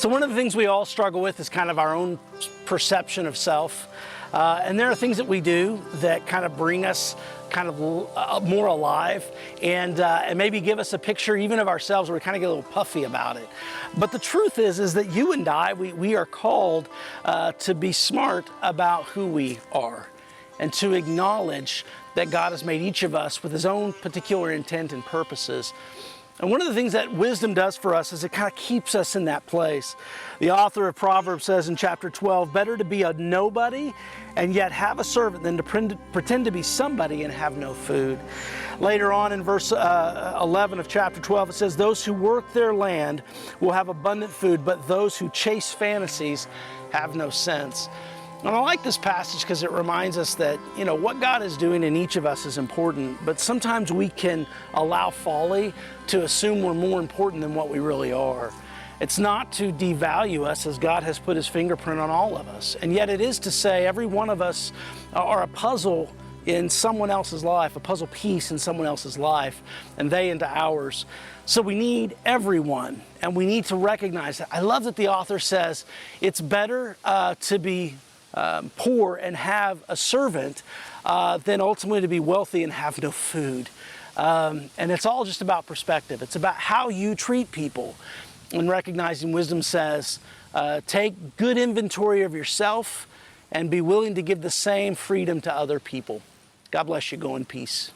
So one of the things we all struggle with is kind of our own perception of self. And there are things that we do that kind of bring us kind of more alive and maybe give us a picture even of ourselves where we kind of get a little puffy about it. But the truth is that you and I, we are called to be smart about who we are and to acknowledge that God has made each of us with His own particular intent and purposes. And one of the things that wisdom does for us is it kind of keeps us in that place. The author of Proverbs says in chapter 12, better to be a nobody and yet have a servant than to pretend to be somebody and have no food. Later on in verse 11 of chapter 12, it says, those who work their land will have abundant food, but those who chase fantasies have no sense. And I like this passage because it reminds us that, what God is doing in each of us is important, but sometimes we can allow folly to assume we're more important than what we really are. It's not to devalue us, as God has put His fingerprint on all of us. And yet it is to say every one of us are a puzzle in someone else's life, a puzzle piece in someone else's life, and they into ours. So we need everyone, and we need to recognize that. I love that the author says it's better to be poor and have a servant than ultimately to be wealthy and have no food. And it's all just about perspective. It's about how you treat people. And recognizing wisdom says, take good inventory of yourself and be willing to give the same freedom to other people. God bless you. Go in peace.